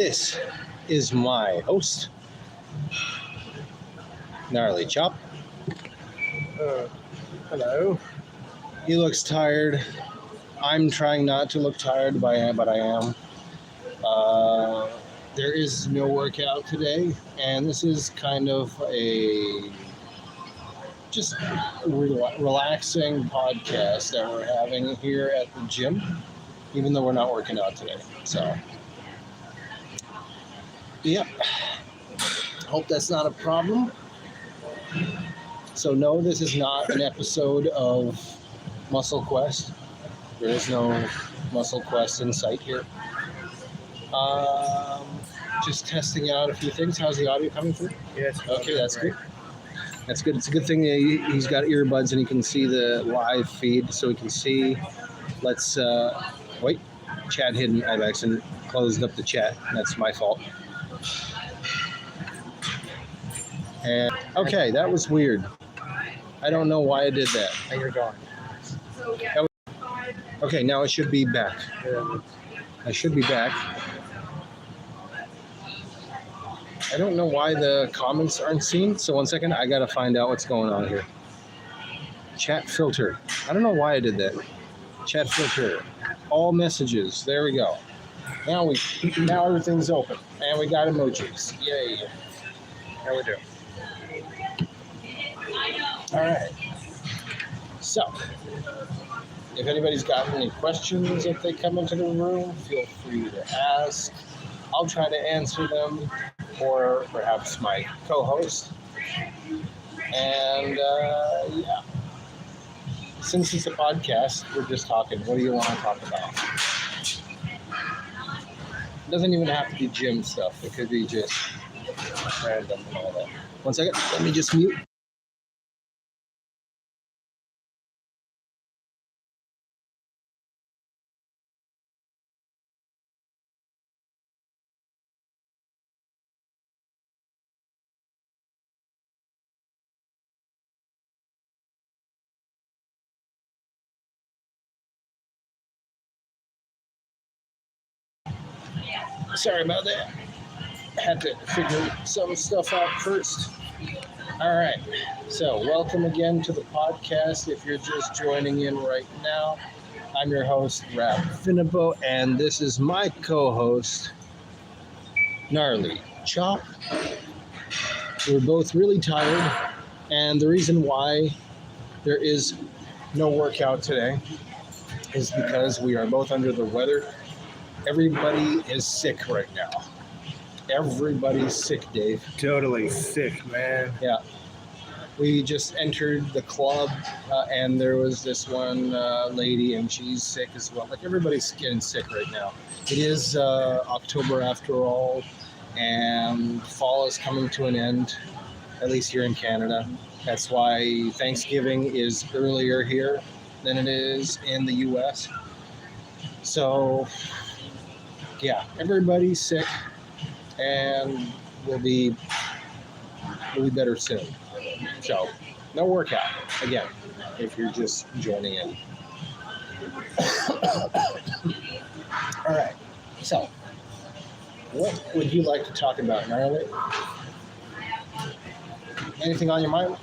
This is my host, Gnarly Chop. Hello. He looks tired. I'm trying not to look tired, but I am. There is no workout today, and this is kind of a just relaxing podcast that we're having here at the gym, even though we're not working out today. So, yep. Hope that's not a problem. So, no, this is not an episode of Muscle Quest. There is no Muscle Quest in sight here. Just testing out a few things. How's the audio coming through? Yes. Okay, that's good. That's good. It's a good thing that he's got earbuds and he can see the live feed, so he can see. Let's wait. Chat hidden. I've accidentally closed up the chat. That's my fault. And okay, that was weird. I don't know why I did that. And you're gone. Okay, now it should be back. I should be back. I don't know why the comments aren't seen. So 1 second, I gotta find out what's going on here. Chat filter. I don't know why I did that. Chat filter. All messages. There we go. Now everything's open. And we got emojis. Yay. How we doing? Alright. So, if anybody's got any questions if they come into the room, feel free to ask. I'll try to answer them, or perhaps my co-host. And yeah, since it's a podcast, we're just talking. What do you want to talk about? It doesn't even have to be gym stuff. It could be just random and all that. 1 second, let me just mute. Sorry about that. Had to figure some stuff out first. All right. So, welcome again to the podcast. If you're just joining in right now, I'm your host, Rap Finabo, and this is my co-host, Gnarly Chop. We're both really tired, and the reason why there is no workout today is because we are both under the weather. Everybody is sick right now. Everybody's sick, Dave. Totally sick, man. Yeah. We just entered the club, and there was this one lady, and she's sick as well. Like, everybody's getting sick right now. It is October after all, and fall is coming to an end, at least here in Canada. That's why Thanksgiving is earlier here than it is in the U.S. So, yeah, everybody's sick, and we'll be better soon. So, no workout, again, if you're just joining in. All right, so, what would you like to talk about, Gnarly? Anything on your mind?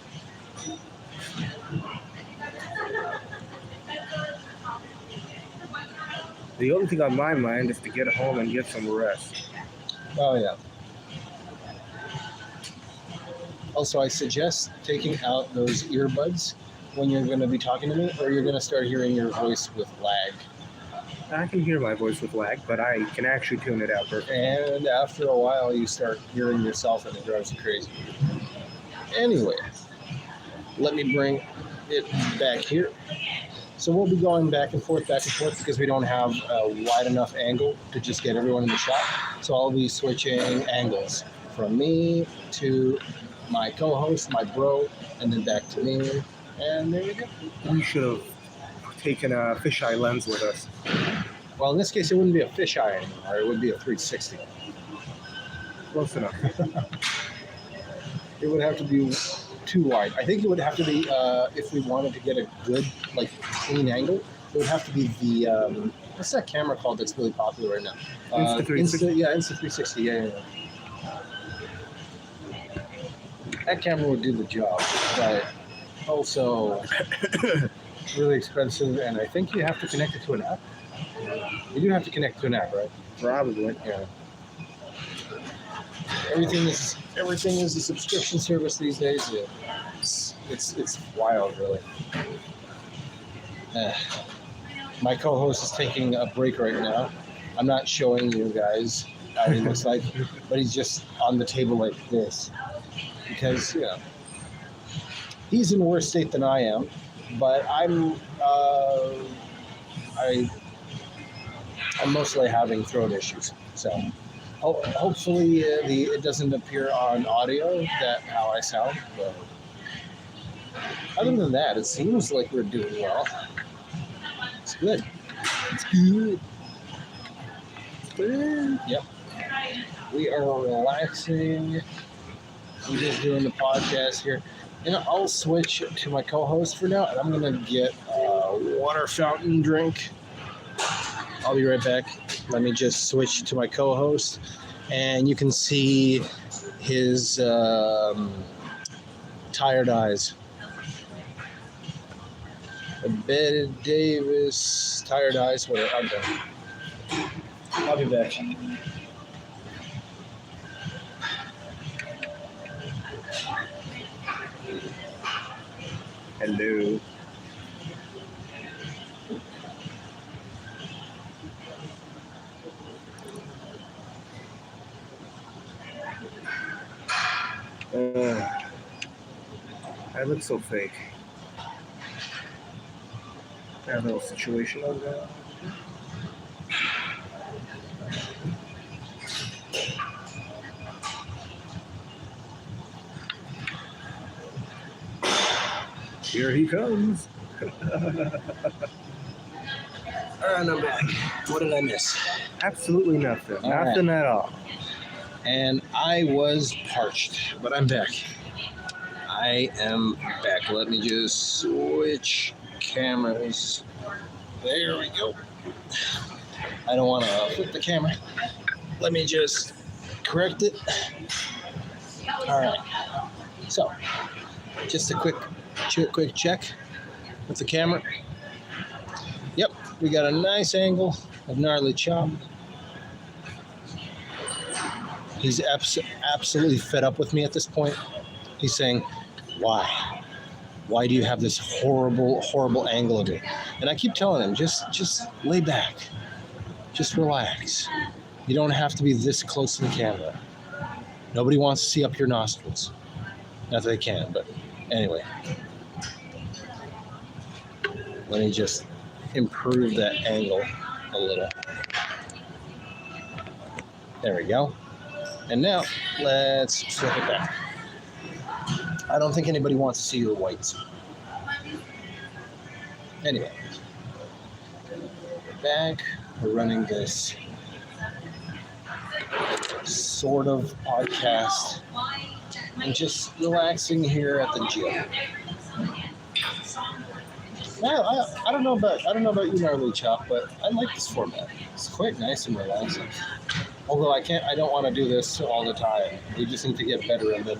The only thing on my mind is to get home and get some rest. Oh, yeah. Also, I suggest taking out those earbuds when you're going to be talking to me, or you're going to start hearing your voice with lag. I can hear my voice with lag, but I can actually tune it out perfectly. And after a while, you start hearing yourself, and it drives you crazy. Anyway, let me bring it back here. So we'll be going back and forth, because we don't have a wide enough angle to just get everyone in the shot. So I'll be switching angles from me to my co-host, my bro, and then back to me. And there you go. We should have taken a fisheye lens with us. Well, in this case, it wouldn't be a fisheye anymore. It would be a 360. Close enough. It would have to be too wide. I think it would have to be, if we wanted to get a good, like, clean angle, it would have to be the What's that camera called that's really popular right now? Insta360. Insta360. Yeah. That camera would do the job, but also really expensive, and I think you have to connect it to an app. You do have to connect to an app, right? Probably. Yeah. Everything is a subscription service these days. Yeah. It's wild, really. My co-host is taking a break right now. I'm not showing you guys how he looks like, but he's just on the table like this because he's in worse state than I am. But I'm mostly having throat issues, so hopefully it doesn't appear on audio that how I sound. But other than that, it seems like we're doing well. It's good. It's good. It's good. Yep. We are relaxing. I'm just doing the podcast here. And I'll switch to my co-host for now, and I'm gonna get a water fountain drink. I'll be right back. Let me just switch to my co-host, and you can see his tired eyes. Betty Davis, tired eyes. Whatever. I'm done. I'll be back. Hello. I look so fake. That little situation over there. Here he comes. And I'm back. What did I miss? Absolutely nothing. All Nothing at all. And I was parched, but I'm back. I am back. Let me just switch cameras. There we go. I don't want to flip the camera. Let me just correct it. All right. So, just a quick check with the camera. Yep, we got a nice angle of Gnarly Chop. He's absolutely fed up with me at this point. He's saying, why? Why do you have this horrible angle of it? And I keep telling him, just lay back. Just relax. You don't have to be this close to the camera. Nobody wants to see up your nostrils. Not that they can, but anyway. Let me just improve that angle a little. There we go. And now, let's flip it back. I don't think anybody wants to see your whites. Anyway. We're back. We're running this sort of podcast. And just relaxing here at the gym. Now, I don't know about you, Gnarly Chop, but I like this format. It's quite nice and relaxing. Although I don't want to do this all the time. We just need to get better, and then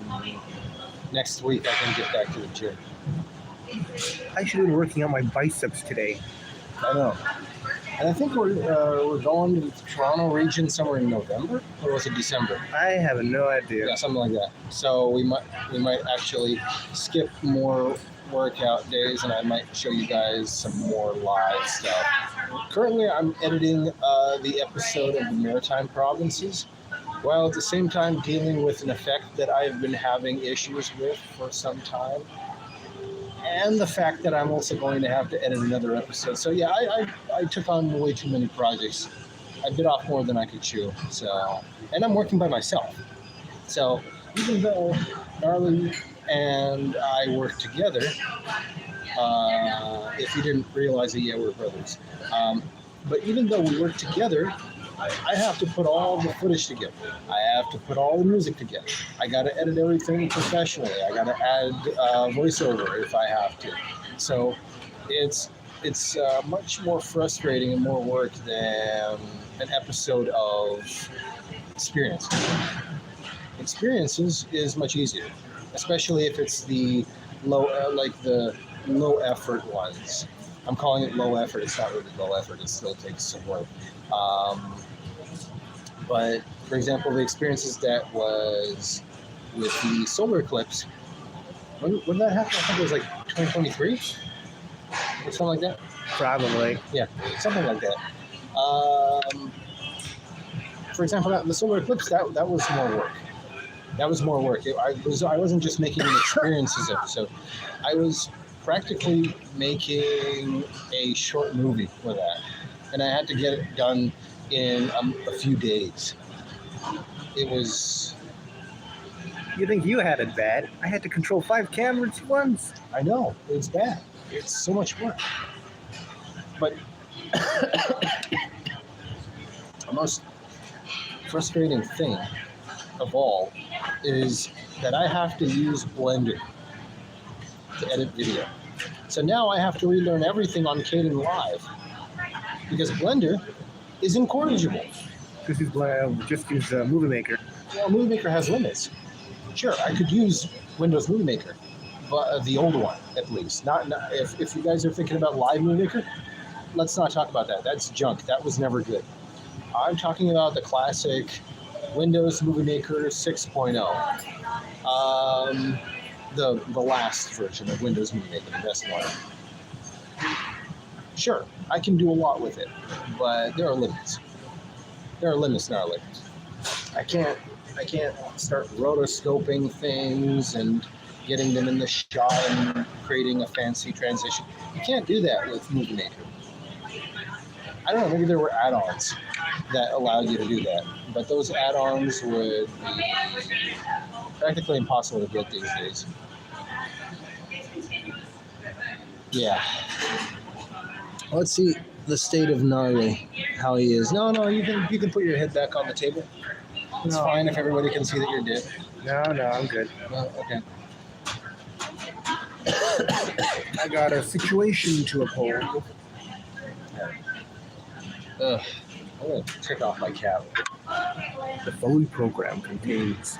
next week I can get back to the gym. I should have been working on my biceps today. I know. And I think we're going to the Toronto region somewhere in November, or was it December? I have no idea. Yeah, something like that. So we might actually skip more workout days, and I might show you guys some more live stuff. Currently, I'm editing the episode of the Maritime Provinces, while at the same time dealing with an effect that I've been having issues with for some time, and the fact that I'm also going to have to edit another episode. So yeah, I took on way too many projects. I bit off more than I could chew. So, and I'm working by myself. So even though Gnarly and I work together, if you didn't realize it yet, we're brothers. But even though we work together, I have to put all the footage together. I have to put all the music together. I got to edit everything professionally. I got to add voiceover if I have to. So it's it's much more frustrating and more work than an episode of Experience. Experiences is much easier, especially if it's the the low effort ones. I'm calling it low effort. It's not really low effort. It still takes some work. Um, but for example, the experiences that was with the solar eclipse. When did that happen? I think it was like 2023 or something like that. Probably. Yeah, something like that. For example, the solar eclipse that was more work. That was more work. I wasn't just making an experiences episode. I was practically making a short movie for that, and I had to get it done in a few days. It was. You think you had it bad? I had to control 5 cameras once. I know it's bad. It's so much work. But the most frustrating thing of all is that I have to use Blender to edit video. So now I have to relearn everything on Caden Live because Blender is incorrigible. Just use Movie Maker. Well, Movie Maker has limits. Sure, I could use Windows Movie Maker, but the old one at least. Not if you guys are thinking about Live Movie Maker, let's not talk about that. That's junk. That was never good. I'm talking about the classic Windows Movie Maker 6.0. The last version of Windows Movie Maker, the best one. Sure, I can do a lot with it, but there are limits. There are limits, there are limits. I can't start rotoscoping things and getting them in the shot and creating a fancy transition. You can't do that with Movie Maker. I don't know, maybe there were add-ons that allowed you to do that, but those add-ons would be practically impossible to get these days. Yeah. Let's see the state of Gnarly, how he is. No, you can put your head back on the table. It's fine if everybody can see that you're dead. No, I'm good. No, okay. I got a situation to uphold. I'm gonna take off my cap. The following program contains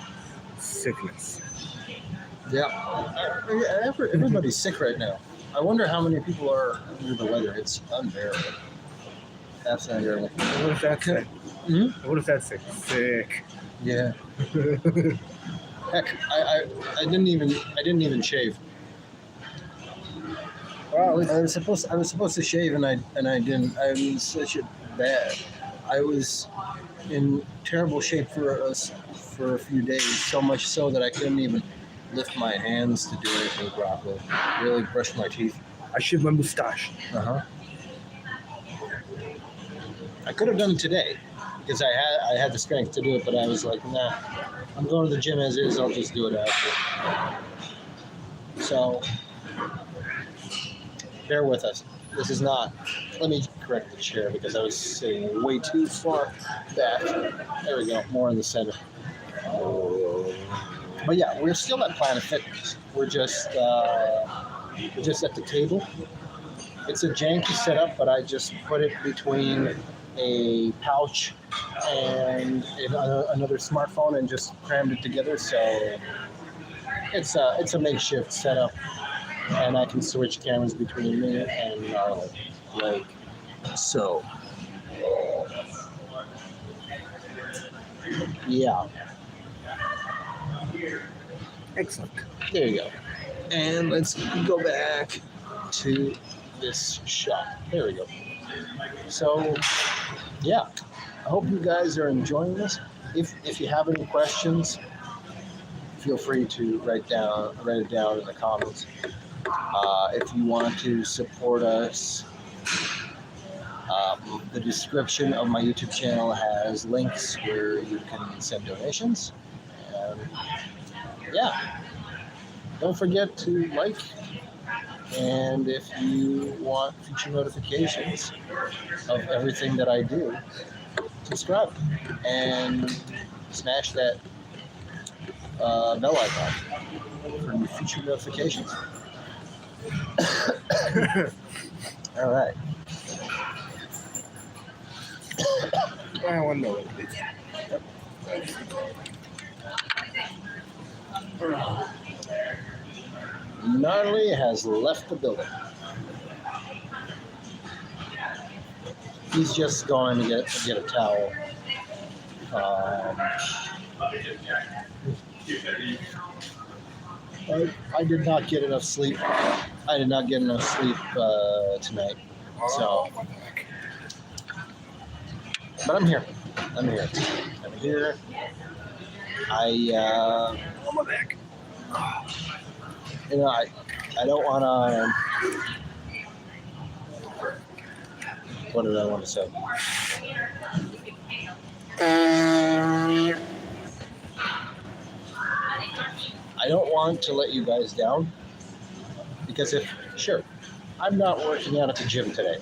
sickness. Yeah. Everybody's sick right now. I wonder how many people are under the weather. It's unbearable. That's unbearable. What if that's sick? What if that's sick? Sick. Yeah. Heck, I didn't even shave. Well, I was supposed to shave and I didn't. I was such a bad. I was in terrible shape for a few days, so much so that I couldn't even lift my hands to do anything properly. Really brush my teeth. I shaved my mustache. I could have done it today because I had the strength to do it, but I was like, nah. I'm going to the gym as is. I'll just do it after. So bear with us. This is not. Let me correct the chair because I was sitting way too far back. There we go. More in the center. But yeah, we're still at Planet Fitness. We're just at the table. It's a janky setup, but I just put it between a pouch and another smartphone and just crammed it together. So it's a makeshift setup, and I can switch cameras between me and Gnarly, like so. Yeah. Excellent. There you go. And let's go back to this shot. There we go. So, yeah. I hope you guys are enjoying this. If you have any questions, feel free to write it down in the comments. If you want to support us, the description of my YouTube channel has links where you can send donations. And yeah, don't forget to like, and if you want future notifications of everything that I do, subscribe and smash that bell icon for future notifications. All right. One moment, please. Gnarly has left the building. He's just going to get a towel. I did not get enough sleep. I did not get enough sleep tonight. So, but I'm here. I'm here. I'm here. I'm back. You know, I don't want to. What did I want to say? I don't want to let you guys down because I'm not working out at the gym today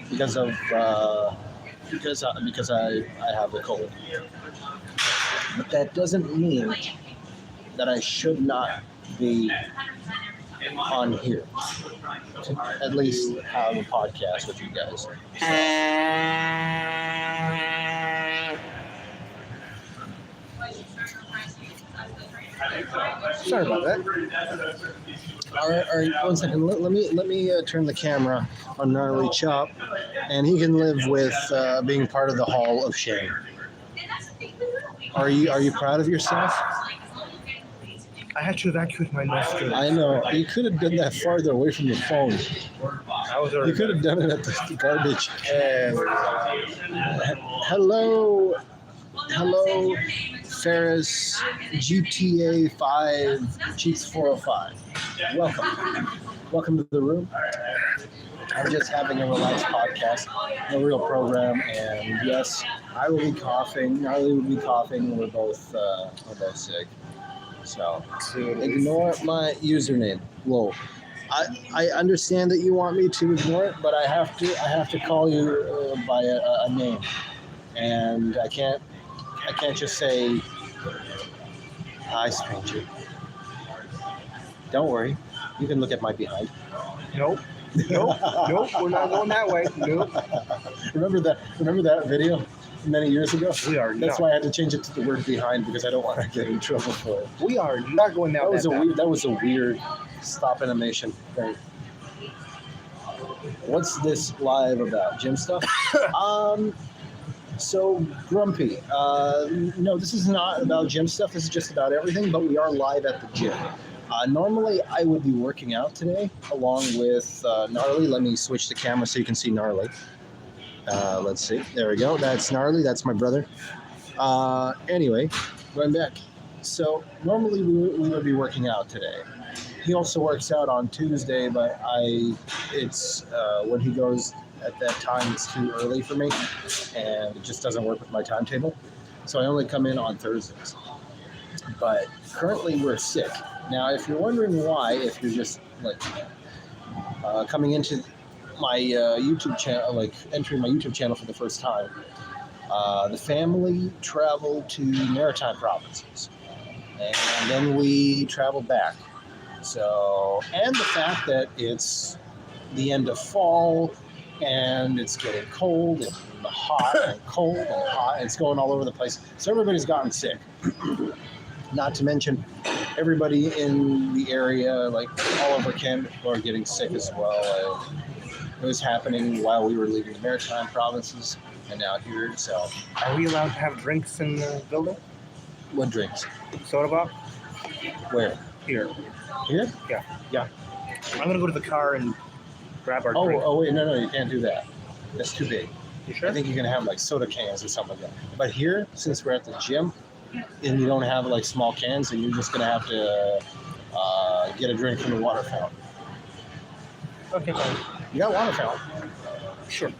because of because I have the cold. But that doesn't mean that I should not be on here to at least have a podcast with you guys. Sorry about that. All right, 1 second. Let me turn the camera on Gnarly Chop, and he can live with being part of the Hall of Shame. Are you proud of yourself? I had to evacuate my nostrils. I know. You could have done that farther away from your phone. I was already You could have done it at the garbage. And Hello, Ferris GTA 5 Cheeks 405. Welcome to the room. I'm just having a relaxed podcast, no real program, and yes, I will be coughing. Gnarly will be coughing. We're both sick. So ignore my username. Whoa. I understand that you want me to ignore it, but I have to call you by a name, and I can't just say hi, stranger. Don't worry, you can look at my behind. Nope, we're not going that way. Nope. Remember that video many years ago? We are That's not. why I had to change it to the word behind because I don't want to get in trouble for it. We are not going down That was a weird stop animation thing. What's this live about? Gym stuff? So Grumpy. No, this is not about gym stuff. This is just about everything. But we are live at the gym. Normally, I would be working out today along with Gnarly. Let me switch the camera so you can see Gnarly. Let's see. There we go. That's Gnarly. That's my brother. Anyway, going back. So normally we would be working out today. He also works out on Tuesday, but it's when he goes at that time, it's too early for me, and it just doesn't work with my timetable. So I only come in on Thursdays. But currently we're sick. Now, if you're wondering why, if you're just like coming into my YouTube channel, like entering my YouTube channel for the first time, the family traveled to Maritime provinces, and then we traveled back. So, and the fact that it's the end of fall, and it's getting cold and hot and cold and hot, and it's going all over the place. So everybody's gotten sick. Not to mention, everybody in the area, like all over Canada, are getting sick as well. It was happening while we were leaving the Maritime provinces, and now here. So, Are we allowed to have drinks in the building? what drinks? Soda pop? Where? Here. Here? I'm gonna go to the car and grab our drink. Oh, wait, no, you can't do that. That's too big. You sure? I think you can have like soda cans or something like that. But here, since we're at the gym, and you don't have like small cans, and you're just gonna have to get a drink from the water fountain. Okay, fine. You got a water fountain. Sure.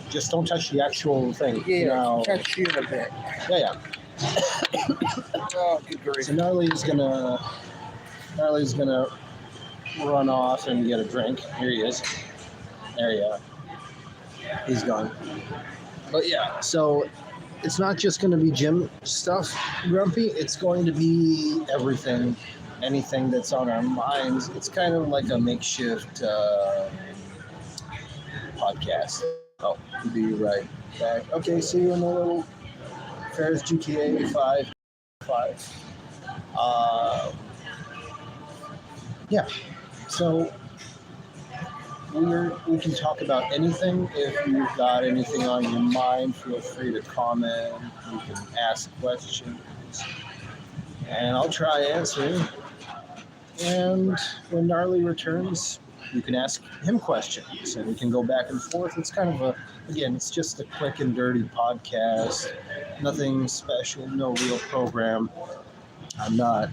Just don't touch the actual thing. Yeah, No. catch you in a bit. Yeah. Oh, good grief. So Gnarly's gonna run off and get a drink. Here he is. There you are. He's gone. But yeah, so it's not just going to be gym stuff, Grumpy. It's going to be everything, anything that's on our minds. It's kind of like a makeshift podcast. Oh, be right back. Okay, see you in a little. Ferris GTA 5. Yeah, so we can talk about anything. If you've got anything on your mind, feel free to comment. You can ask questions, and I'll try answering. And when Gnarly returns, you can ask him questions, and we can go back and forth. It's kind of again, it's just a quick and dirty podcast. Nothing special, no real program. I'm not,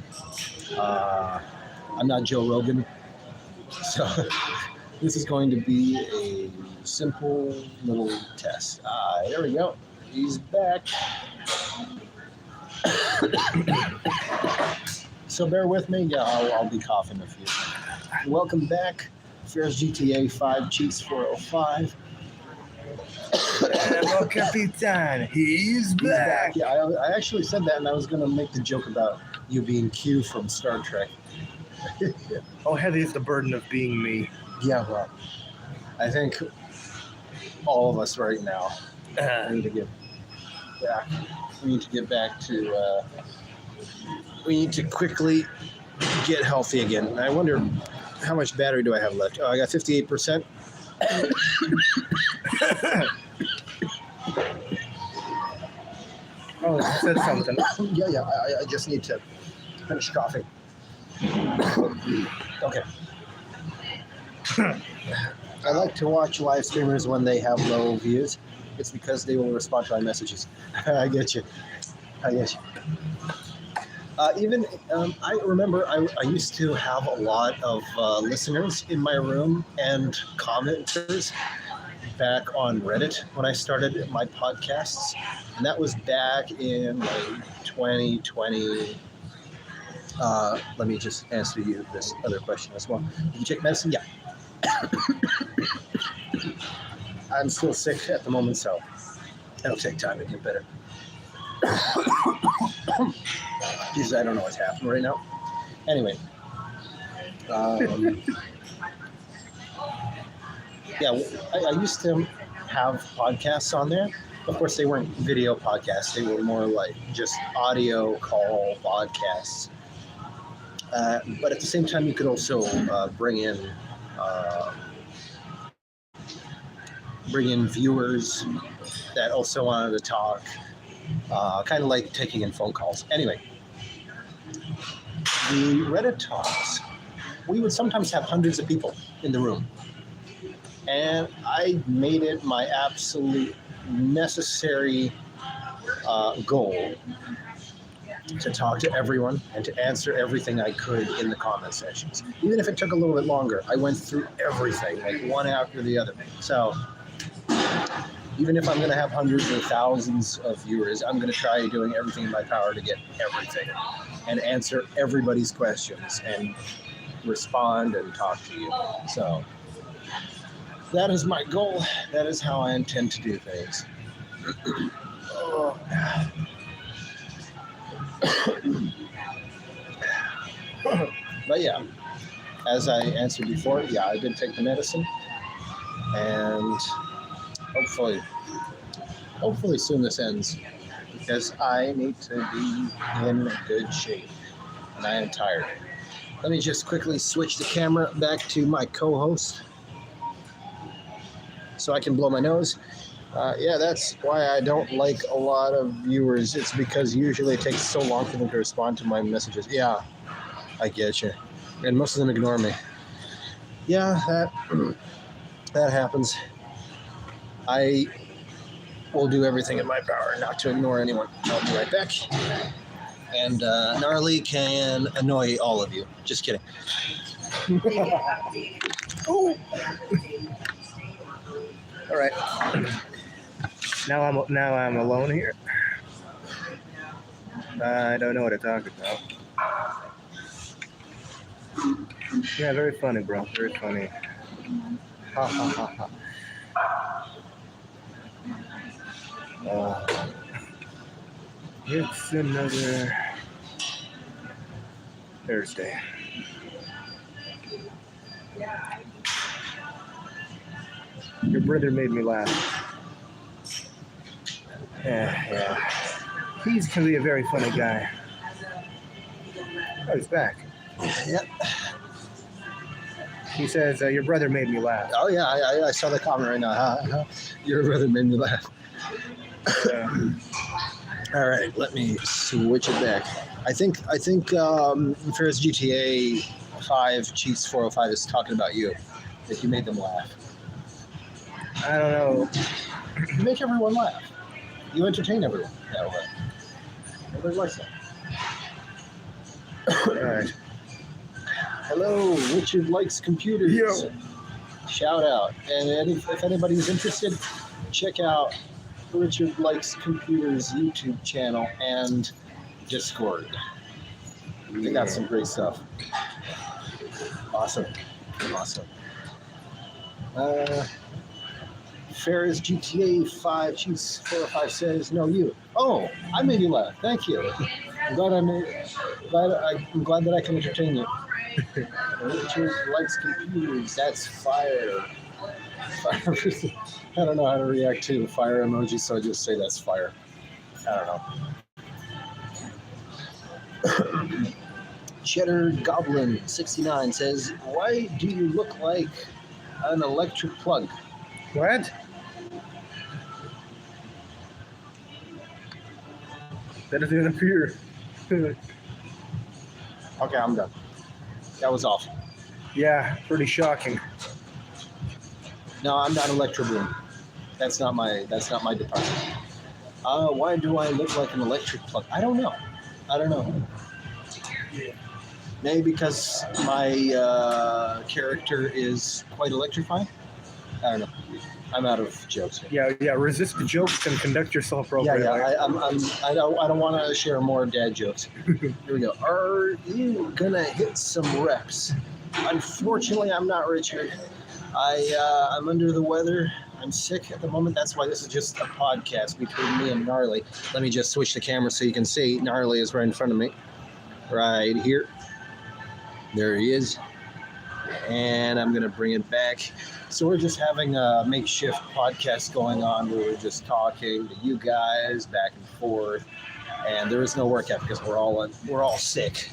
uh, I'm not Joe Rogan, so this is going to be a simple little test. There we go. He's back. So bear with me. Yeah, I'll be coughing a few. Welcome back. Ferris GTA 5 Cheats 405. Hello, Capitan. He's back. Yeah, I actually said that, and I was going to make the joke about you being Q from Star Trek. Oh, heavy is the burden of being me. Yeah, well, I think all of us right now need to get back. We need to get back to. We need to quickly get healthy again. And I wonder how much battery do I have left? Oh, I got 58%. Oh, you said something. Yeah. I just need to finish coughing. Okay. I like to watch live streamers when they have low views. It's because they will respond to my messages. I get you. I remember I used to have a lot of listeners in my room and commenters back on Reddit when I started my podcasts. And that was back in like 2020. Let me just answer you this other question as well. Did you take medicine? Yeah. I'm still sick at the moment, so it'll take time to get better. Jesus, I don't know what's happening right now. Anyway. Yeah, I used to have podcasts on there. Of course, they weren't video podcasts. They were more like just audio call podcasts. But at the same time, you could also bring in viewers that also wanted to talk, kind of like taking in phone calls. Anyway, the Reddit talks, we would sometimes have hundreds of people in the room. And I made it my absolute necessary goal to talk to everyone and to answer everything I could in the comment sections. Even if it took a little bit longer, I went through everything, like one after the other. So even if I'm going to have hundreds or thousands of viewers, I'm going to try doing everything in my power to get everything and answer everybody's questions and respond and talk to you. So that is my goal. That is how I intend to do things. But yeah, as I answered before, yeah, I did take the medicine, and hopefully soon this ends, because I need to be in good shape, and I am tired. Let me just quickly switch the camera back to my co-host so I can blow my nose. Yeah, that's why I don't like a lot of viewers. It's because usually it takes so long for them to respond to my messages. Yeah, I get you. And most of them ignore me. Yeah, that happens. I will do everything in my power not to ignore anyone. I'll be right back. And Gnarly can annoy all of you. Just kidding. Oh. All right. Now I'm alone here. I don't know what to talk about. Yeah, very funny, bro. Very funny. Ha ha ha ha. It's another Thursday. Your brother made me laugh. Yeah. He's going to be a very funny guy. Oh, he's back. Yep. He says, your brother made me laugh. Oh yeah, I saw the comment right now. Your brother made me laugh. All right, let me switch it back. I think Ferris GTA 5 Cheats 405 is talking about you. That you made them laugh. I don't know. You make everyone laugh. You entertain everyone that way. Everybody likes that. All right. Hello, Richard Likes Computers. Yo. Shout out. And if anybody's interested, check out Richard Likes Computers YouTube channel and Discord. They got some great stuff. Awesome. Ferris GTA 5 Cheats 405 says, no, you. Oh, I made you laugh. Thank you. I'm glad that I can entertain you. Richard Likes Computers. That's fire. I don't know how to react to fire emoji, so I just say that's fire. I don't know. Cheddar Goblin 69 says, why do you look like an electric plug? What? That doesn't even appear. Okay, I'm done. That was awful. Yeah, pretty shocking. No, I'm not Electro Bloom. That's not my department. Why do I look like an electric plug? I don't know. Maybe because my character is quite electrifying. I don't know. I'm out of jokes here. Yeah. Resist the jokes and conduct yourself appropriately. I don't want to share more dad jokes. Here we go. Are you gonna hit some reps? Unfortunately, I'm not, Richard. I'm under the weather. I'm sick at the moment. That's why this is just a podcast between me and Gnarly. Let me just switch the camera so you can see. Gnarly is right in front of me. Right here. There he is. And I'm going to bring it back. So we're just having a makeshift podcast going on where we're just talking to you guys back and forth. And there is no workout because we're all sick.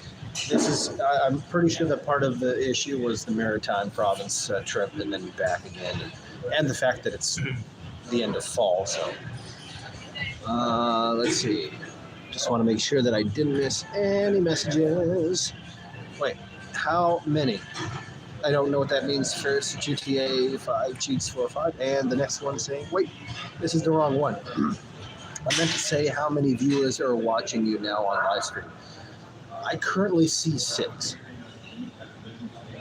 This is, I'm pretty sure that part of the issue was the Maritime Province trip and then back again. And the fact that it's the end of fall. So let's see. Just want to make sure that I didn't miss any messages. Wait, how many? I don't know what that means. First, GTA 5 Cheats 405. And the next one saying, wait, this is the wrong one. I meant to say how many viewers are watching you now on live stream. I currently see 6.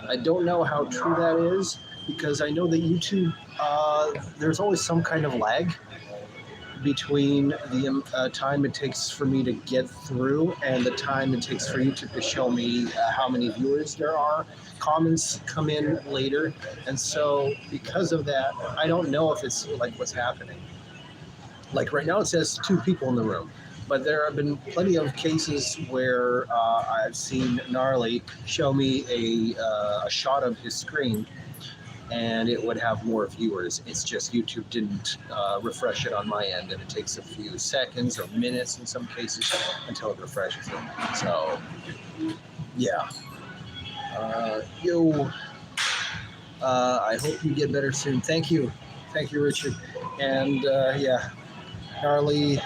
I don't know how true that is because I know that YouTube, there's always some kind of lag between the time it takes for me to get through and the time it takes for YouTube to show me how many viewers there are. Comments come in later, and so because of that, I don't know if it's like what's happening. Like right now it says 2 people in the room, but there have been plenty of cases where I've seen Gnarly show me a shot of his screen and it would have more viewers. It's just YouTube didn't refresh it on my end, and it takes a few seconds or minutes in some cases until it refreshes it. So, yeah. I hope you get better soon. Thank you, Richard. And yeah, Gnarly,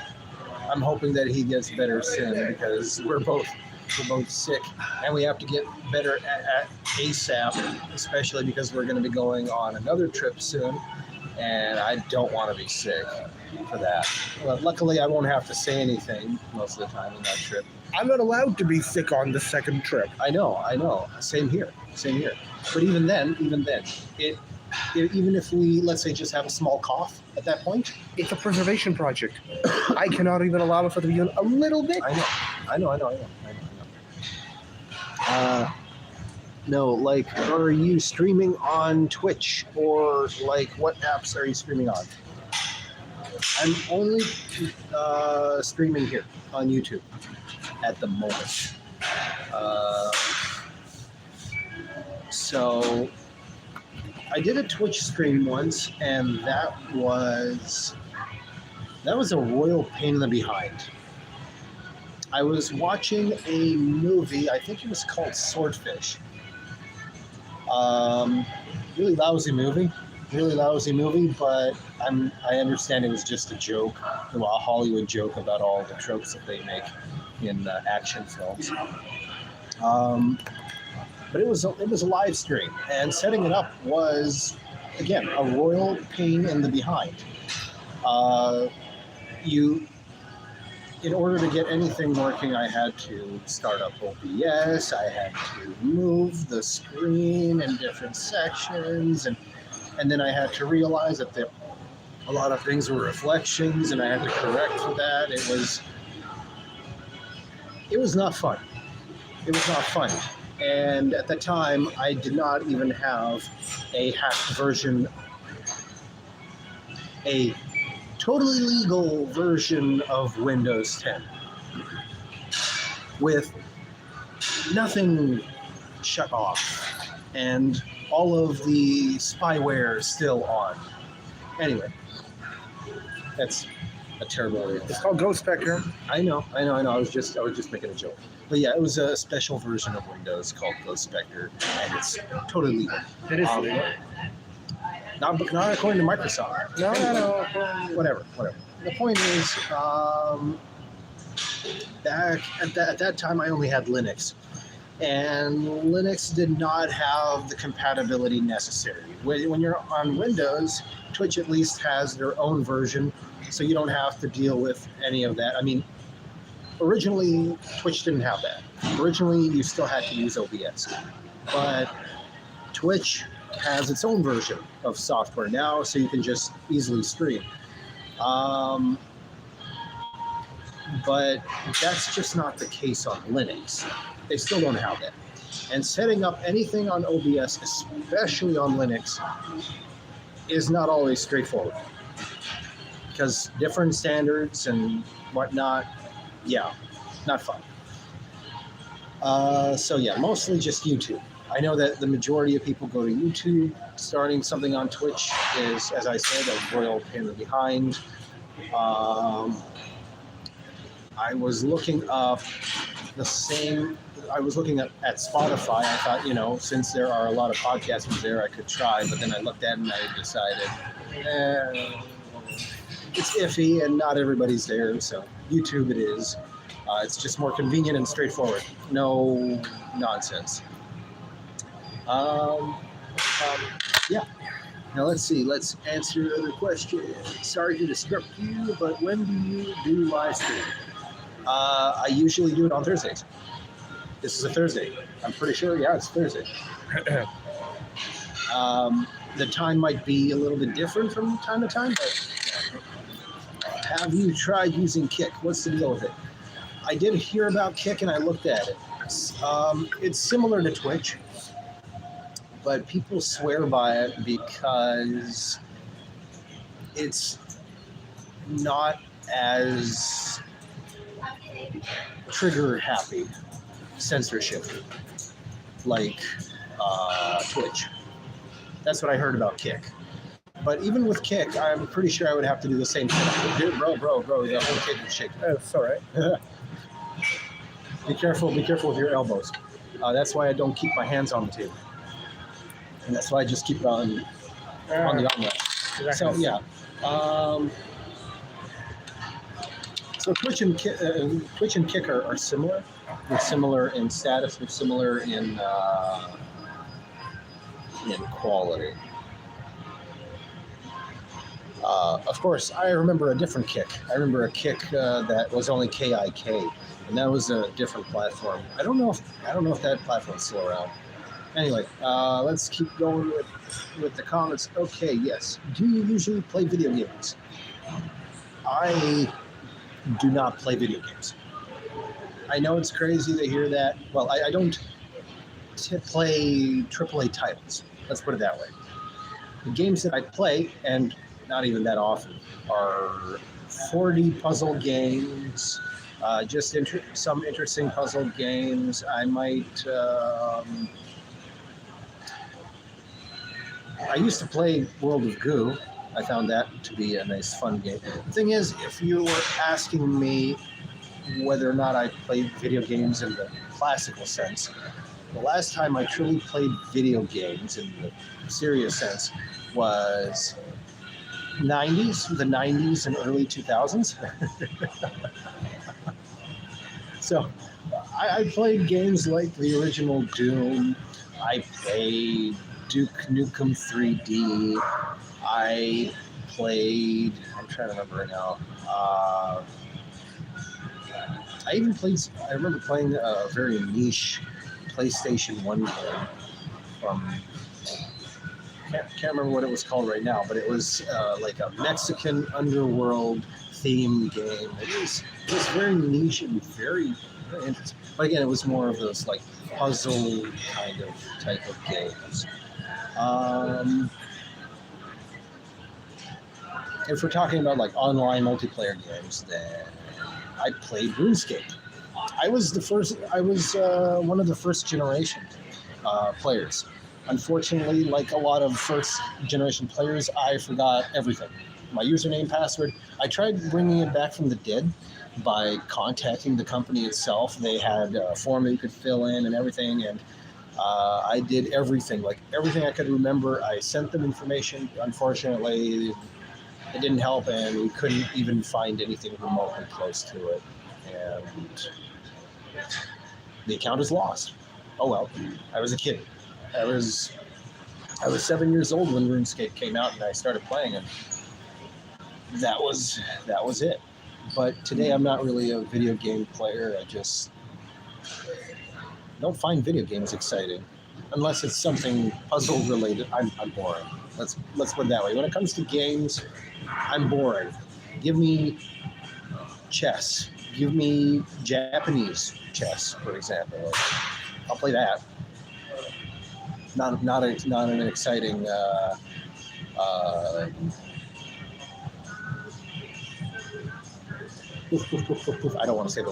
I'm hoping that he gets better soon because we're both sick, and we have to get better at ASAP, especially because we're going to be going on another trip soon, and I don't want to be sick for that. But luckily, I won't have to say anything most of the time on that trip. I'm not allowed to be sick on the second trip. I know. Same here. But even then, even if we, let's say, just have a small cough at that point, it's a preservation project. I cannot even allow it for to be a little bit. I know. No, like, are you streaming on Twitch or like what apps are you streaming on? I'm only streaming here on YouTube at the moment. So I did a Twitch stream once, and that was a royal pain in the behind. I was watching a movie. I think it was called Swordfish. Really lousy movie. Really lousy movie, but I understand it was just a joke, well, a Hollywood joke about all the tropes that they make in action films. But it was a live stream, and setting it up was, again, a royal pain in the behind. In order to get anything working, I had to start up OBS. I had to move the screen in different sections, and then I had to realize that a lot of things were reflections, and I had to correct for that. It was not fun. It was not fun. And at the time, I did not even have a hacked version, a totally legal version of Windows 10 with nothing shut off and all of the spyware still on. Anyway, that's a terrible idea. It's called Ghost Spectre. I know. I was just making a joke. But yeah, it was a special version of Windows called Ghost Spectre, and it's totally legal. It is legal. Not according to Microsoft. No. Whatever. The point is, back at that time, I only had Linux, and Linux did not have the compatibility necessary. When you're on Windows, Twitch at least has their own version, so you don't have to deal with any of that. I mean, originally, Twitch didn't have that. Originally, you still had to use OBS, but Twitch has its own version of software now, so you can just easily stream. But that's just not the case on Linux. They still don't have that. And setting up anything on OBS, especially on Linux, is not always straightforward. Because different standards and whatnot, yeah, not fun. So yeah, mostly just YouTube. I know that the majority of people go to YouTube. Starting something on Twitch is, as I said, a royal pain in the behind. I was looking up I was looking at Spotify. I thought, since there are a lot of podcasters there, I could try. But then I looked at it and I decided, it's iffy and not everybody's there. So YouTube it is. It's just more convenient and straightforward. No nonsense. Yeah. Now let's see. Let's answer other questions. Sorry to disrupt you, but when do you do live stream? I usually do it on Thursdays. This is a Thursday. I'm pretty sure. Yeah, it's Thursday. The time might be a little bit different from time to time, but have you tried using Kick? What's the deal with it? I did hear about Kick and I looked at it. It's similar to Twitch, but people swear by it because it's not as trigger happy censorship like Twitch. That's what I heard about Kick. But even with Kick, I'm pretty sure I would have to do the same thing. Bro, the whole Kick is shaking. That's all right. Be careful with your elbows. That's why I don't keep my hands on the table. And that's why I just keep it on the armrest. So yeah. So Twitch and Kick are similar. They're similar in status. They're similar in quality. Of course, I remember a different Kick. I remember a Kick that was only KIK, and that was a different platform. I don't know if that platform's still around. Anyway, let's keep going with the comments. Okay, yes. Do you usually play video games? I do not play video games. I know it's crazy to hear that. Well, I don't play AAA titles. Let's put it that way. The games that I play, and not even that often, are 4D puzzle games, just some interesting puzzle games. I might I used to play World of Goo. I found that to be a nice, fun game. The thing is, if you were asking me whether or not I played video games in the classical sense, the last time I truly played video games in the serious sense was the 90s and early 2000s. So I played games like the original Doom. I played Duke Nukem 3D. I played, I'm trying to remember right now. I remember playing a very niche PlayStation 1 game from, can't remember what it was called right now, but it was like a Mexican underworld theme game. It was very niche and very interesting. But again, it was more of those like puzzle kind of type of games. If we're talking about like online multiplayer games, then I played RuneScape. I was one of the first generation players. Unfortunately, like a lot of first generation players, I forgot everything. My username, password. I tried bringing it back from the dead by contacting the company itself. They had a form that you could fill in and everything, and I did everything, like everything I could remember. I sent them information. Unfortunately, it didn't help, and we couldn't even find anything remotely close to it. And the account is lost. Oh well, I was a kid. I was 7 years old when RuneScape came out, and I started playing it. That was it. But today I'm not really a video game player. I just don't find video games exciting unless it's something puzzle related. I'm boring. Let's put it that way. When it comes to games, I'm boring. Give me chess. Give me Japanese chess, for example. I'll play that. Not an exciting. I don't want to say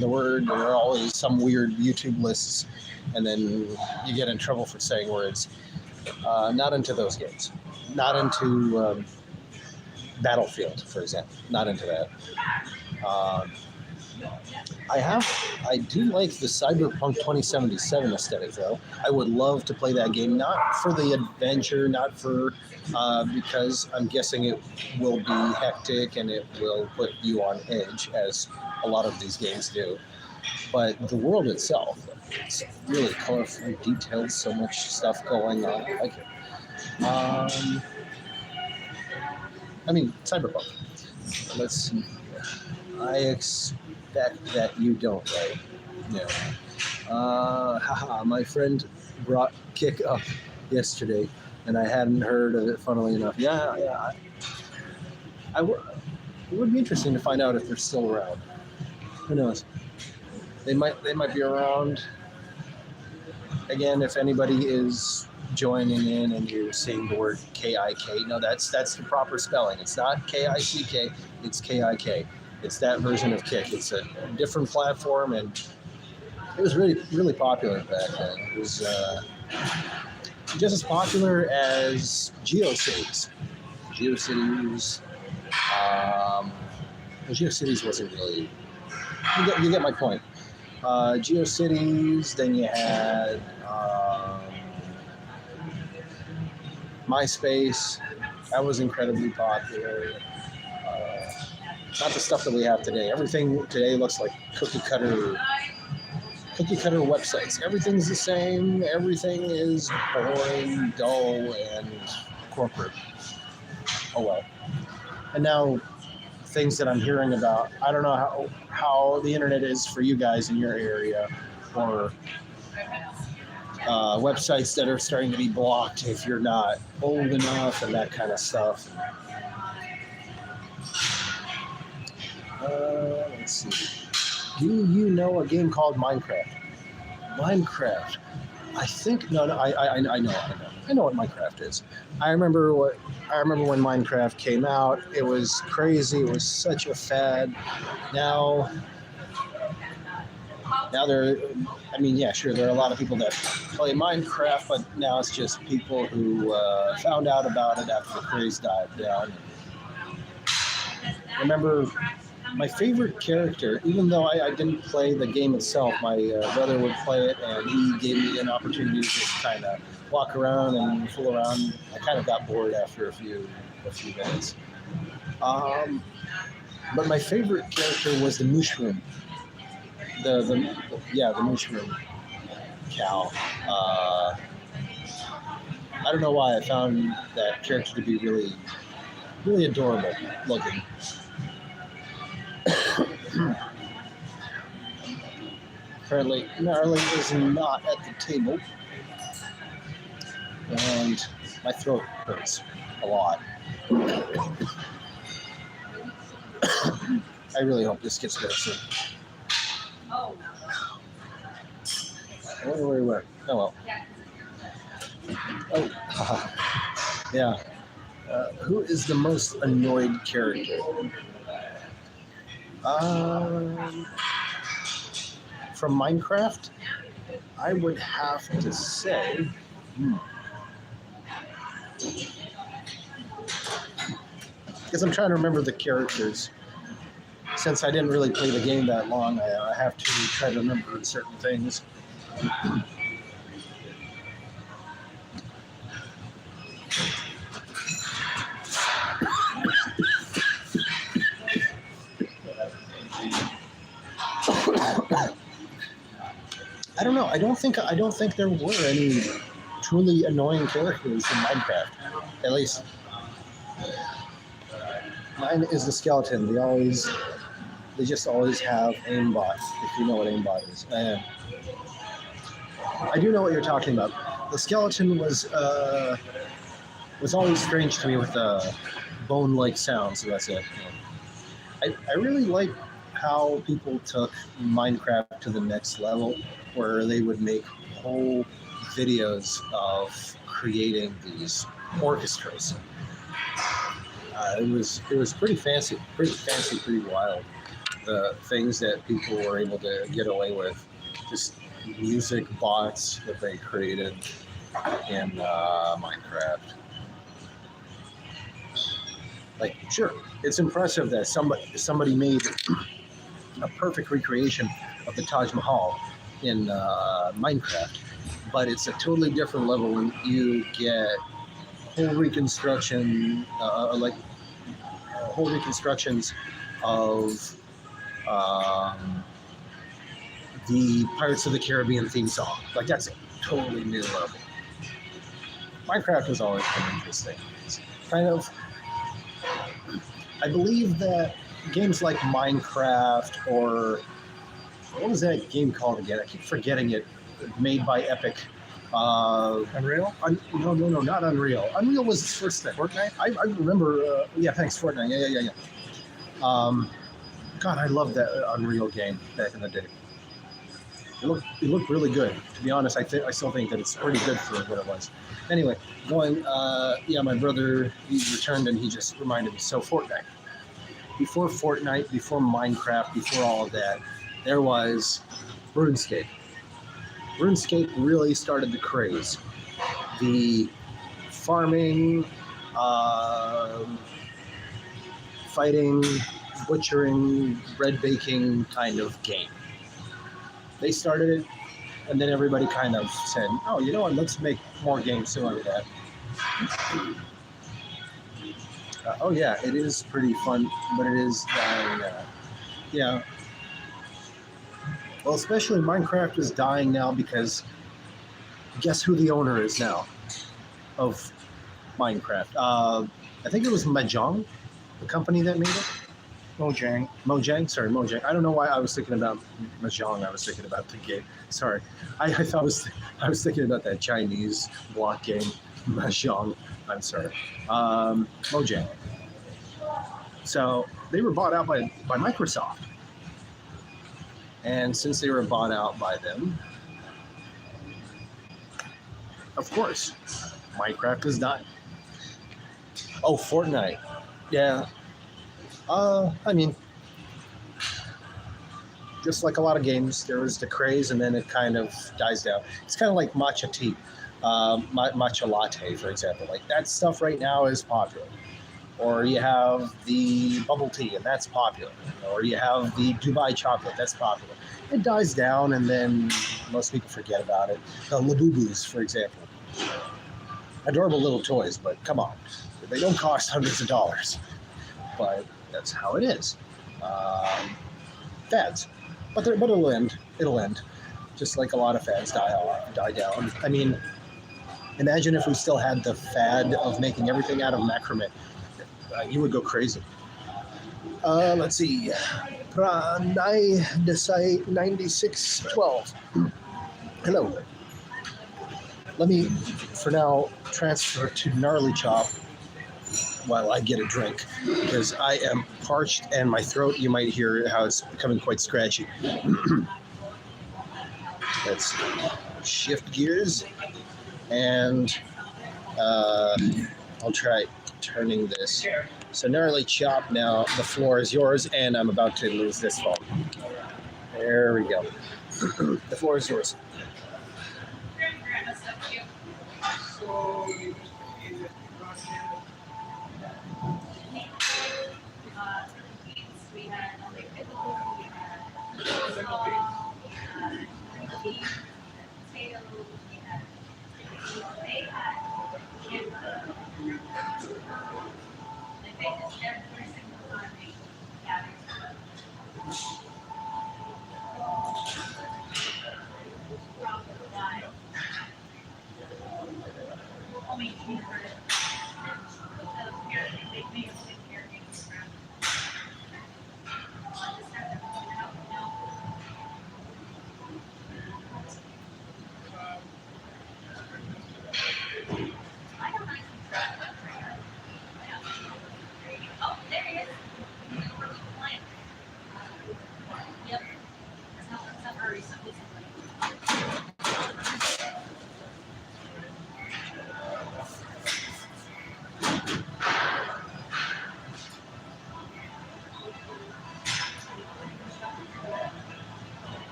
the word. There are always some weird YouTube lists, and then you get in trouble for saying words. Not into those games. Not into Battlefield, for example. Not into that. I do like the Cyberpunk 2077 aesthetic, though. I would love to play that game, not for the adventure, not for because I'm guessing it will be hectic and it will put you on edge, as a lot of these games do. But the world itself, it's really colorful, detailed, so much stuff going on. I like it. I mean, Cyberpunk. Let's see. I expect that you don't, right? Yeah. My friend brought Kick up yesterday, and I hadn't heard of it, funnily enough. Yeah. It would be interesting to find out if they're still around. Who knows? They might be around. Again, if anybody is joining in and you're seeing the word K-I-K, no, that's the proper spelling. It's not K-I-C-K, it's K-I-K. It's that version of Kick. It's a different platform, and it was really, really popular back then. It was just as popular as GeoCities. GeoCities wasn't really... You get my point. GeoCities, then you had MySpace. That was incredibly popular. Not the stuff that we have today. Everything today looks like cookie cutter websites. Everything's the same. Everything is boring, dull, and corporate. Oh well. And now things that I'm hearing about, I don't know how the internet is for you guys in your area, or websites that are starting to be blocked if you're not old enough and that kind of stuff. Let's see. Do you know a game called Minecraft? Minecraft. I think no. I know what Minecraft is. I remember when Minecraft came out. It was crazy. It was such a fad. Now Now I mean, yeah, sure, there are a lot of people that play Minecraft, but now it's just people who found out about it after the craze died down. I remember my favorite character, even though I didn't play the game itself, my brother would play it, and he gave me an opportunity to just kind of walk around and fool around. I kind of got bored after a few minutes. But my favorite character was the Mushroom. The Mushroom cow. I don't know why I found that character to be really, really adorable looking. Apparently, Gnarly is not at the table, and my throat hurts a lot. I really hope this gets better soon. I wonder where he went. Oh well. Oh, yeah. Who is the most annoyed character? From Minecraft, I would have to say. Because I'm trying to remember the characters. Since I didn't really play the game that long, I have to try to remember certain things. I don't know. I don't think there were any truly annoying characters in Minecraft. At least mine is the skeleton. They just always have aimbot. If you know what aimbot is, and I do know what you're talking about. The skeleton was always strange to me with the bone-like sounds. So that's it. I really like how people took Minecraft to the next level, where they would make whole videos of creating these orchestras. It was pretty fancy, pretty wild. The things that people were able to get away with, just music bots that they created in Minecraft. Like, sure, it's impressive that somebody made a perfect recreation of the Taj Mahal in Minecraft, but it's a totally different level when you get whole reconstructions of the Pirates of the Caribbean theme song. Like, that's a totally new level. Minecraft has always been interesting. It's kind of, I believe that games like Minecraft, or what was that game called again? I keep forgetting it. Made by Epic. Unreal? No, not Unreal. Unreal was its first thing. Fortnite? I remember. Yeah, thanks, Fortnite. Yeah. God, I loved that Unreal game back in the day. It looked really good. To be honest, I still think that it's pretty good for what it was. Anyway, my brother, he returned and he just reminded me. So Fortnite. Before Fortnite, before Minecraft, before all of that, there was RuneScape. RuneScape really started the craze. The farming, fighting, butchering, bread baking kind of game. They started it, and then everybody kind of said, oh, you know what, let's make more games similar to that. Oh yeah, it is pretty fun, but it is dying. Yeah. Well, especially Minecraft is dying now because guess who the owner is now of Minecraft? I think it was Mojang, the company that made it. Mojang. Mojang. I don't know why I was thinking about Mahjong. I was thinking about the game. Sorry, I thought I was thinking about that Chinese block game, Mahjong. I'm sorry, Mojang. So they were bought out by Microsoft, and since they were bought out by them, of course, Minecraft is dying. Oh, Fortnite. Yeah. I mean, Just like a lot of games, there was the craze, and then it kind of dies down. It's kind of like matcha tea, matcha latte, for example. Like that stuff right now is popular. Or you have the bubble tea, and that's popular. Or you have the Dubai chocolate, that's popular. It dies down, and then most people forget about it. The Labubus, for example. Adorable little toys, but come on. They don't cost hundreds of dollars. But that's how it is. Fads. But it'll end. It'll end. Just like a lot of fads die down. I mean, imagine if we still had the fad of making everything out of macrame. You would go crazy. Let's see. Pranay Desai 9612. Hello. Let me, for now, transfer to Gnarly Chop while I get a drink, because I am parched and my throat, you might hear how it's becoming quite scratchy. Let's shift gears, and I'll try turning this. So Gnarly Chop, now the floor is yours, and I'm about to lose this phone. There we go. The floor is yours.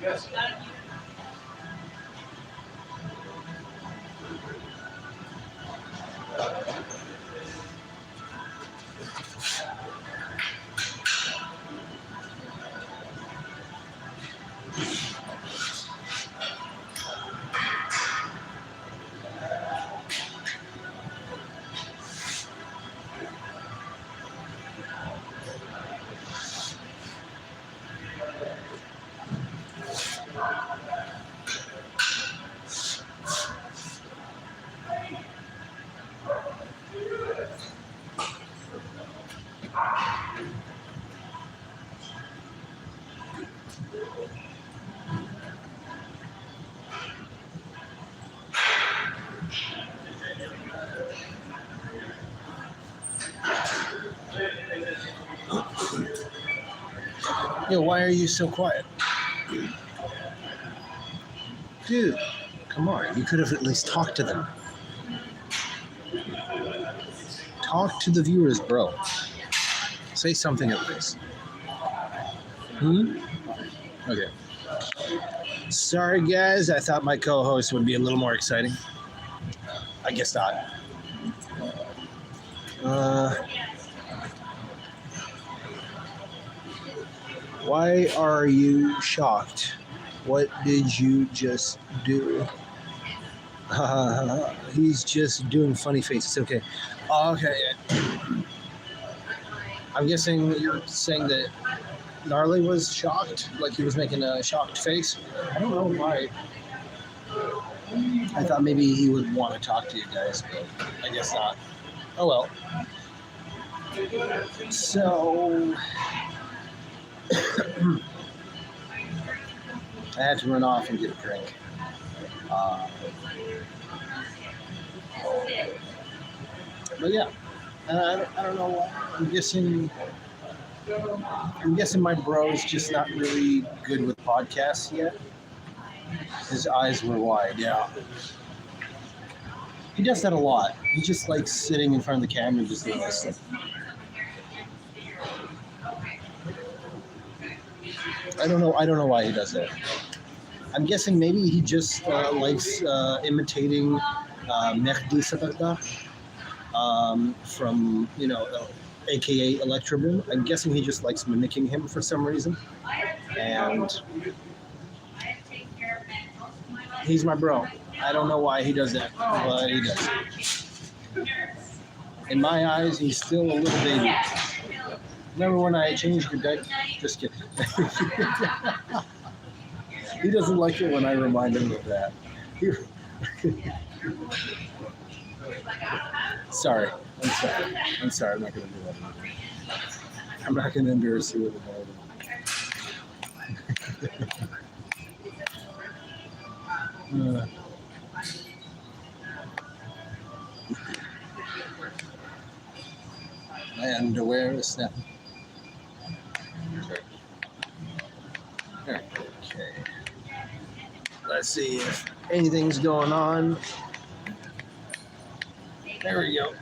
Yes. Yo, why are you so quiet? Dude, come on. You could have at least talked to them. Talk to the viewers, bro. Say something at least. Okay. Sorry, guys. I thought my co-host would be a little more exciting. I guess not. Why are you shocked? What did you just do? He's just doing funny faces. Okay. Okay. I'm guessing you're saying that Gnarly was shocked, like he was making a shocked face. I don't know why. I thought maybe he would want to talk to you guys, but I guess not. Oh well. So I had to run off and get a drink. But yeah, I don't know why. I'm guessing my bro's just not really good with podcasts yet. His eyes were wide, yeah. He does that a lot. He just likes sitting in front of the camera and just doing this. I don't know. I don't know why he does that. I'm guessing maybe he just likes imitating Mehdi Sabagda from, AKA Electro Boom. I'm guessing he just likes mimicking him for some reason. And he's my bro. I don't know why he does that, but he does. In my eyes, he's still a little baby. Remember when I changed your diaper? Just kidding. He doesn't like it when I remind him of that. Sorry. I'm sorry. I'm not going to do that. I'm not going to embarrass you with it. My underwear is snapping. Okay. Let's see if anything's going on. There we go.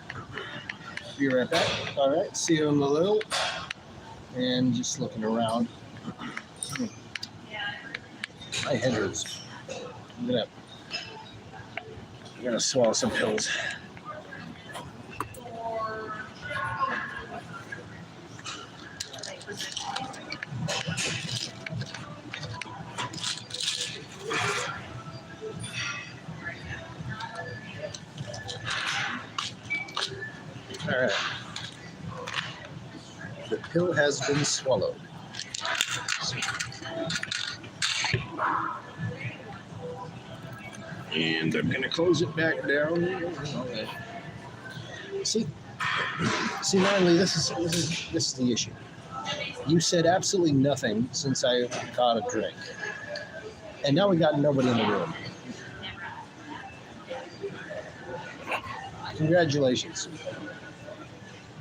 Be right back. All right. See you in a little. And just looking around. My head hurts. I'm gonna swallow some pills. All right. The pill has been swallowed. And I'm gonna close it back down. Okay. See, Natalie, this is the issue. You said absolutely nothing since I got a drink, and now we got nobody in the room. Congratulations.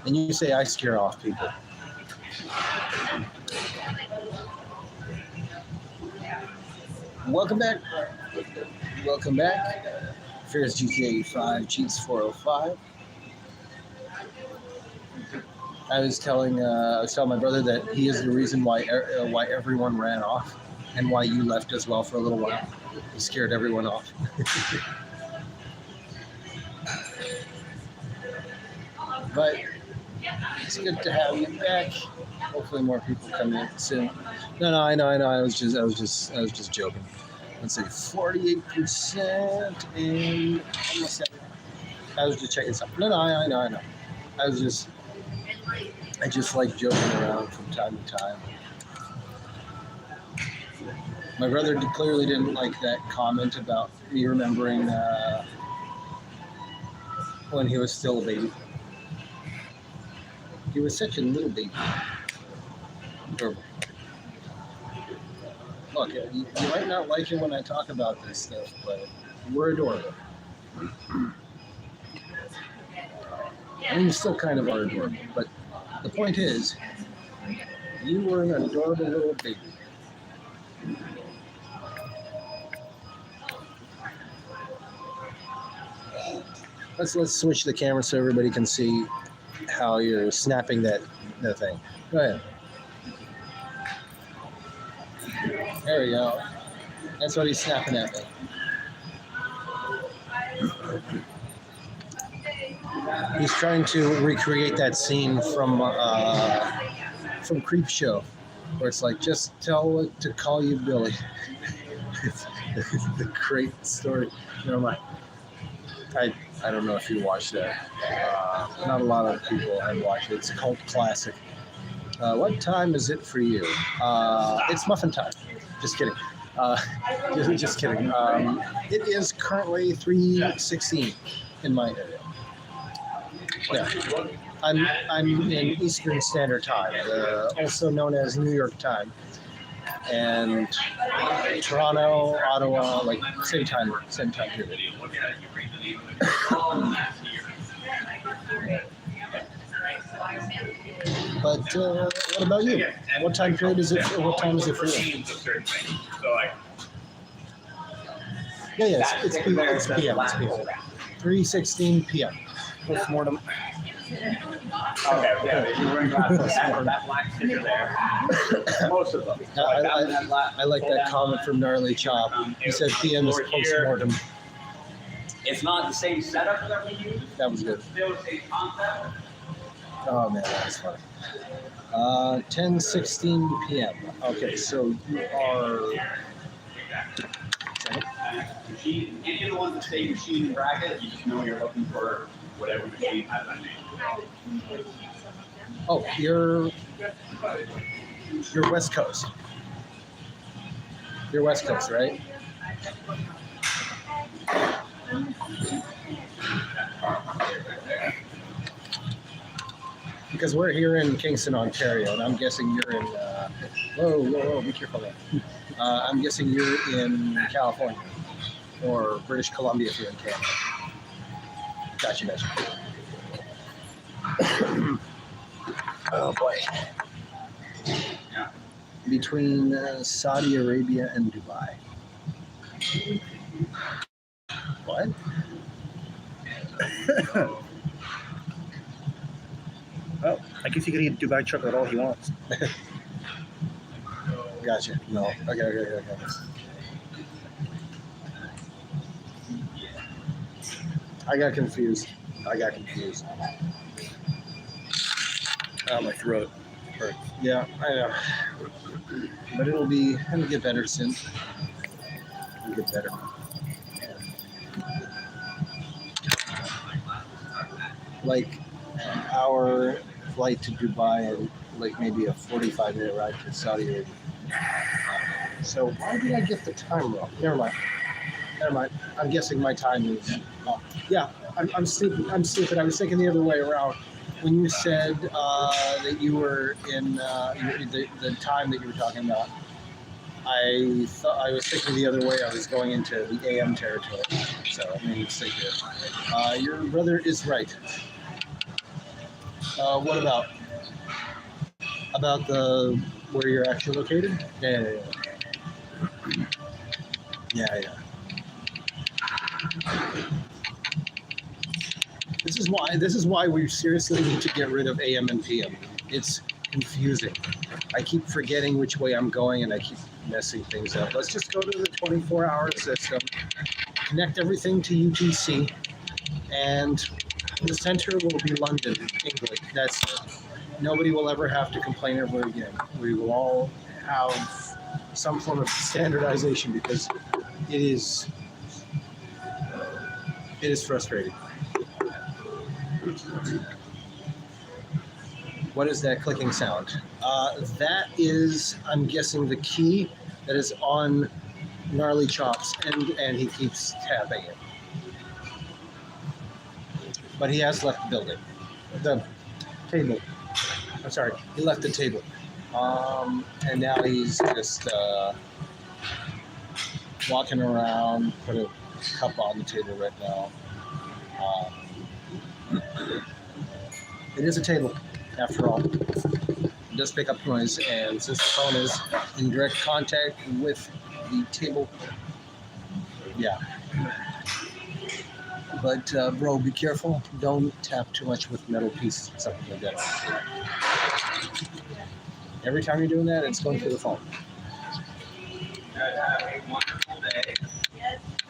And you say I scare off people. Welcome back. Welcome back. Fears GTA 5, Cheats 405. I was telling my brother that he is the reason why everyone ran off, and why you left as well for a little while. He scared everyone off. But it's good to have you back. Hopefully more people come in soon. No, I know. I was just joking. Let's see, 48% and almost 7. I was just checking something. No, I know. I just like joking around from time to time. My brother clearly didn't like that comment about me remembering when he was still a baby. He was such a little baby. Adorable. Look, you might not like it when I talk about this stuff, but we're adorable. I mean, you still kind of are adorable, but the point is, you were an adorable little baby. Let's switch the camera so everybody can see how you're snapping that thing. Go ahead. There we go. That's what he's snapping at me. He's trying to recreate that scene from Creepshow, where it's like, just tell it to call you Billy. It's the great story. Never mind. I don't know if you watched that. Not a lot of people have watched it. It's a cult classic. What time is it for you? It's muffin time. Just kidding. Just kidding. It is currently 3:16 in my area. Yeah, I'm in Eastern Standard Time, also known as New York time, and Toronto, Ottawa, like same time period. But what about you? What time period is it? What time is it for you? Yeah, it's PM. 3:16 p.m. Postmortem. Okay, yeah, if you wearing glasses, that black sticker there. Most of them. So I found that I like that comment from Gnarly Chop. He said PM is post-mortem. It's not the same setup that we use. That was good. Still the same concept. Oh man, that was funny. 10:16 p.m. Okay, so you are. Machine, any of the ones that say machine and bracket, you just know you're looking for whatever machine has that name. Oh, you're West Coast. You're West Coast, right? Because we're here in Kingston, Ontario, and I'm guessing you're in. Whoa! Be careful there. I'm guessing you're in California or British Columbia if you're in Canada. Gotcha. Oh boy. Between Saudi Arabia and Dubai. What? Oh, I guess he can eat Dubai chocolate all he wants. Gotcha. No. Okay. I got confused. Oh, my throat hurts. Yeah, I know. But it'll get better soon. It'll get better. Like our flight to Dubai and like maybe a 45-minute ride to Saudi Arabia. So why did I get the time wrong? Never mind. I'm guessing my time is. I'm stupid. I was thinking the other way around. When you said that you were in the time that you were talking about, I thought I was thinking the other way. I was going into the AM territory. So I made a mistake here. Your brother is right. What about the where you're actually located? Yeah. This is why we seriously need to get rid of AM and PM. It's confusing. I keep forgetting which way I'm going and I keep messing things up. Let's just go to the 24-hour system, connect everything to UTC, and the center will be London, England. That's it. Nobody will ever have to complain ever again. We will all have some form of standardization because it is frustrating. What is that clicking sound? That is, I'm guessing, the key that is on Gnarly Chops, and he keeps tapping it. But he has left the building. The table. I'm sorry, he left the table. And now he's just walking around, put a cup on the table right now. It is a table, after all. It does pick up noise, and since the phone is in direct contact with the table, yeah. But bro, be careful. Don't tap too much with metal pieces or something like that. Every time you're doing that, it's going through the phone.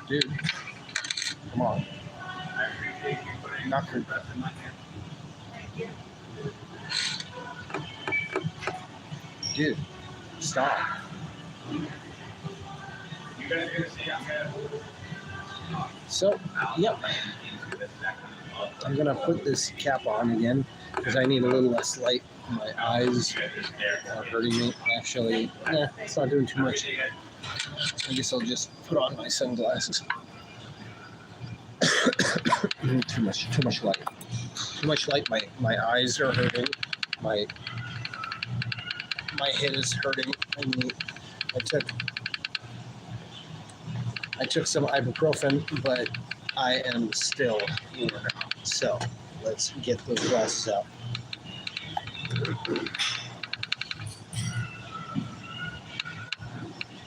Dude, come on. Not good. Dude, stop. So, yep. I'm gonna put this cap on again because I need a little less light. My eyes are hurting me. Actually, it's not doing too much. I guess I'll just put on my sunglasses. Too much light. Too much light. My eyes are hurting. My head is hurting. I took some ibuprofen, but I am still worn out. So let's get those glasses out.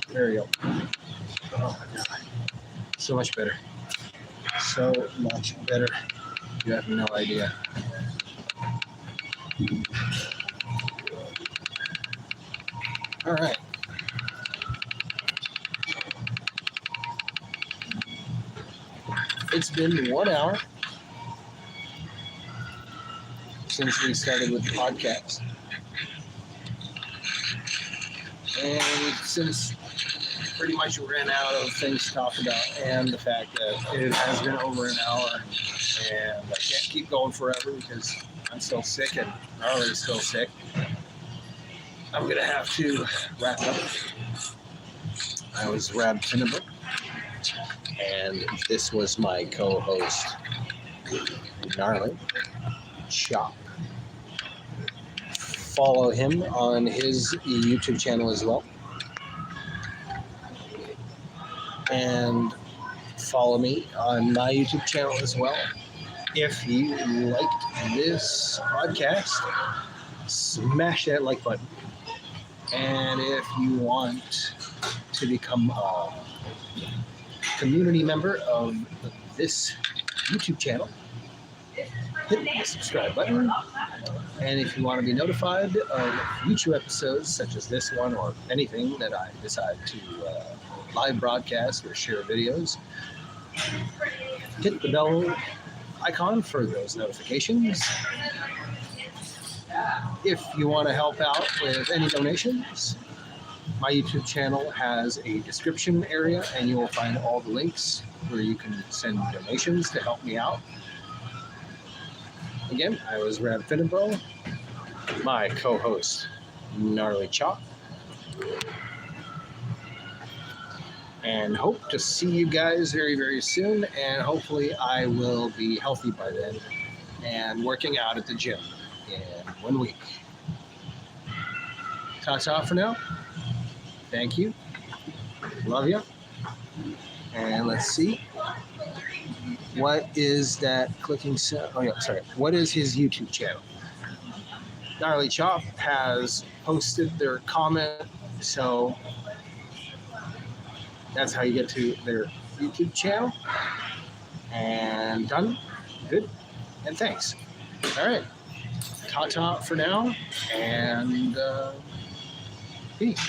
There we go. Oh my God. So much better. so much better. You have no idea. All right. It's been 1 hour since we started with the podcast. And since pretty much ran out of things to talk about, and the fact that it has been over an hour, and I can't keep going forever because I'm still sick and Gnarly's still sick, I'm going to have to wrap up. I was Rab Finnebrook, and this was my co-host, Gnarly Chop. Follow him on his YouTube channel as well. And follow me on my YouTube channel as well. If you liked this podcast, smash that like button. And if you want to become a community member of this YouTube channel, hit the subscribe button. And if you want to be notified of future episodes such as this one or anything that I decide to live broadcast or share videos, hit the bell icon for those notifications. If you want to help out with any donations, my YouTube channel has a description area and you will find all the links where you can send donations to help me out. Again, I was Rab Finnebrook, my co-host, Gnarly Chop. And hope to see you guys very, very soon. And hopefully I will be healthy by then and working out at the gym in 1 week. Ta-ta for now. Thank you. Love you. And let's see. What is that clicking sound? Oh, yeah, sorry. What is his YouTube channel? Gnarly Chop has posted their comment, so that's how you get to their YouTube channel. And done. Good. And thanks. All right. Ta-ta for now. And peace.